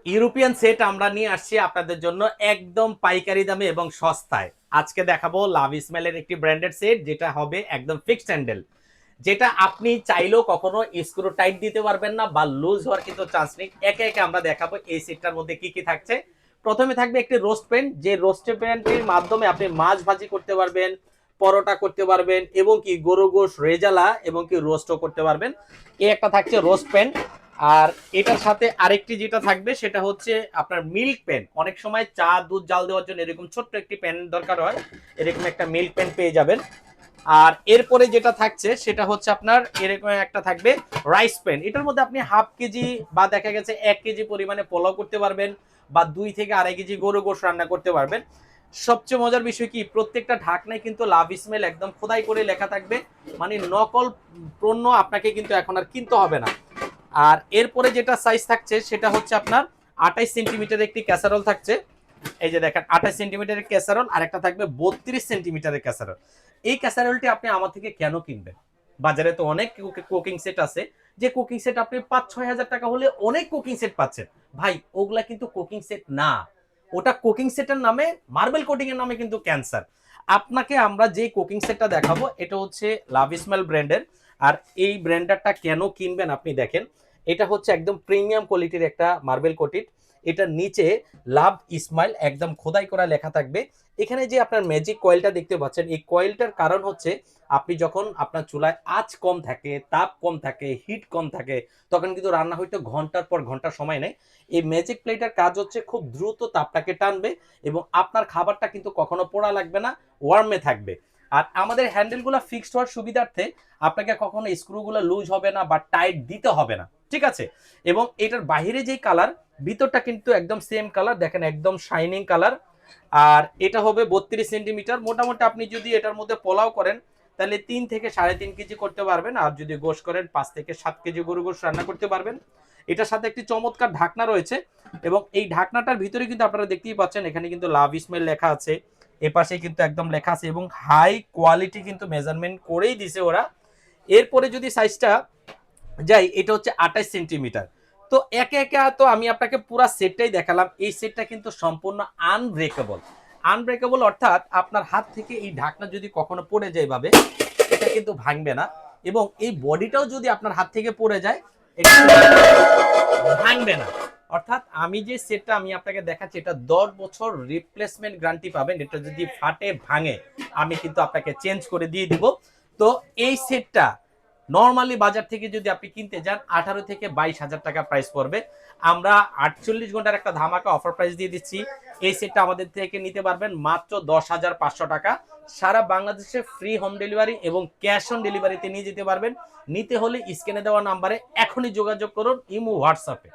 European set আমরা নিয়ে আসছি আপনাদের জন্য একদম পাইকারি দামে এবং সস্তায়। আজকে দেখাবো লাভ ইসমাইলের একটি ব্র্যান্ডেড সেট, যেটা হবে একদম ফিক্সড হ্যান্ডেল, যেটা আপনি চাইলেও কখনো স্ক্রু টাইট দিতে পারবেন না বা লুজ হওয়ার কিন্তু চান্স নেই। একে একে আমরা দেখাবো এই সেটটার মধ্যে কি কি থাকছে। প্রথমে থাকবে একটি রোস্ট প্যান, যে রোস্ট প্যানটির মাধ্যমে আপনি মাছ ভাজি করতে পারবেন, পরোটা করতে পারবেন এবং কি গরু গোশ রেজালা এবং কি রোস্টও করতে পারবেন। এই একটা থাকছে রোস্ট প্যান। আর এটার সাথে আরেকটি যেটা থাকবে সেটা হচ্ছে আপনার মিল্ক প্যান। অনেক সময় চা দুধ জাল দেওয়ার জন্য এরকম ছোট্ট একটি প্যান দরকার হয়, এরকম একটা মিল্ক প্যান পেয়ে যাবেন। আর এরপরে যেটা থাকছে সেটা হচ্ছে আপনার এরকম একটা থাকবে রাইস প্যান। এটার মধ্যে আপনি হাফ কেজি বা দেখা গেছে 1 কেজি পরিমাণে পোলাও করতে পারবেন বা 2 থেকে 2.5 কেজি গরু গোশ রান্না করতে পারবেন। সবচেয়ে মজার বিষয় কি, প্রত্যেকটা ঢাকনায় কিন্তু লাভ ইসমাইল একদম খোদাই করে লেখা থাকবে, মানে নকল পণ্য আপনাকে কিন্তু এখন আর কিনতে হবে না। আর এরপরে যেটা সাইজ থাকছে সেটা হচ্ছে আপনার 28 সেন্টিমিটার একটি ক্যাসারোল থাকছে। এই যে দেখেন 28 সেন্টিমিটারের ক্যাসারোল, আর একটা থাকবে 32 সেন্টিমিটারের ক্যাসারোল। এই ক্যাসারোলটি আপনি আমার থেকে কেন কিনবেন? বাজারে তো অনেক কুকিং সেট আছে, যে কুকিং সেট আপনি 5-6 হাজার টাকা হলে অনেক কুকিং সেট পাচ্ছেন। ভাই ওগুলা কিন্তু কুকিং সেট না, ওটা কুকিং সেটের নামে, মার্বেল কোটিং এর নামে কিন্তু ক্যান্সার। আপনাকে আমরা যে কুকিং সেটটা দেখাবো এটা হচ্ছে লাভ ইসমাইল ব্র্যান্ডের। আর এই ব্র্যান্ডারটা কেন কিনবেন আপনি দেখেন, এটা হচ্ছে একদম প্রিমিয়াম কোয়ালিটির একটা মার্বেল কোটেড। এটার নিচে লাভ ইসমাইল একদম খোদাই করা লেখা থাকবে। এখানে যে আপনার ম্যাজিক কয়েলটা দেখতে পাচ্ছেন, এই কয়েলটার কারণ হচ্ছে আপনি যখন আপনার চুলায় আঁচ কম থাকে, তাপ কম থাকে, হিট কম থাকে, তখন কিন্তু রান্না হইতে ঘন্টার পর ঘন্টা সময় নেয়। এই ম্যাজিক প্লেটের কাজ হচ্ছে খুব দ্রুত তাপটাকে টানবে এবং আপনার খাবারটা কিন্তু কখনো পোড়া লাগবে না, ওয়ার্মে থাকবে। আর আমাদের হ্যান্ডেলগুলো ফিক্সড হওয়ার সুবিধার্থে আপনাকে কখনো স্ক্রুগুলো লুজ হবে না বা টাইট দিতে হবে না, ঠিক আছে? এবং এটার বাইরে যেই কালার, ভিতরটা কিন্তু একদম সেম কালার, দেখেন একদম শাইনিং কালার। আর এটা হবে 32 সেন্টিমিটার। মোটামুটি আপনি যদি এটার মধ্যে পোলাও করেন তাহলে 3 থেকে 3.5 কেজি করতে পারবেন, আর যদি গোশ করেন 5 থেকে 7 কেজি গরু গোশ রান্না করতে পারবেন। এটার সাথে একটি চমৎকার ঢাকনা রয়েছে এবং এই ঢাকনাটার ভিতরে কিন্তু আপনারা দেখতেই পাচ্ছেন এখানে কিন্তু লাভ ইসমাইল লেখা আছে, এপাশে কিন্তু একদম লেখা আছে এবং হাই কোয়ালিটি কিন্তু মেজারমেন্ট করেই দিছে ওরা। এরপরে যদি সাইজটা যাই, এটা হচ্ছে 28 সেন্টিমিটার। তো একে একে তো আমি আপনাকে পুরো সেটটাই দেখালাম। এই সেটটা কিন্তু সম্পূর্ণ আনব্রেকেবল। আনব্রেকেবল অর্থাৎ আপনার হাত থেকে এই ঢাকনা যদি কখনো পড়ে যায় ভাবে, এটা কিন্তু ভাঙবে না। এবং এই বডিটাও যদি আপনার হাত থেকে পড়ে যায়, এটা ভাঙবে না। অর্থাৎ আমি যে সেটটা আমি আপনাকে দেখাচ্ছি, এটা 10 বছর রিপ্লেসমেন্ট গ্যারান্টি পাবেন। এটা যদি ফাটে ভাঙে আমি কিন্তু আপনাকে চেঞ্জ করে দিয়ে দিব। তো এই সেটটা নর্মালি বাজার থেকে যদি আপনি কিনতে যান 18 থেকে 22 হাজার টাকা প্রাইস পড়বে। আমরা 48 ঘন্টার একটা ধামাকা অফার প্রাইস দিয়ে দিচ্ছি। এই সেটটা আমাদের থেকে নিতে পারবেন মাত্র 10,500 টাকা। সারা বাংলাদেশে ফ্রি হোম ডেলিভারি এবং ক্যাশ অন ডেলিভারিতে নিয়ে যেতে পারবেন। নিতে হলে স্ক্রিনে দেওয়া নাম্বারে এখনই যোগাযোগ করুন, ইমো হোয়াটসঅ্যাপে।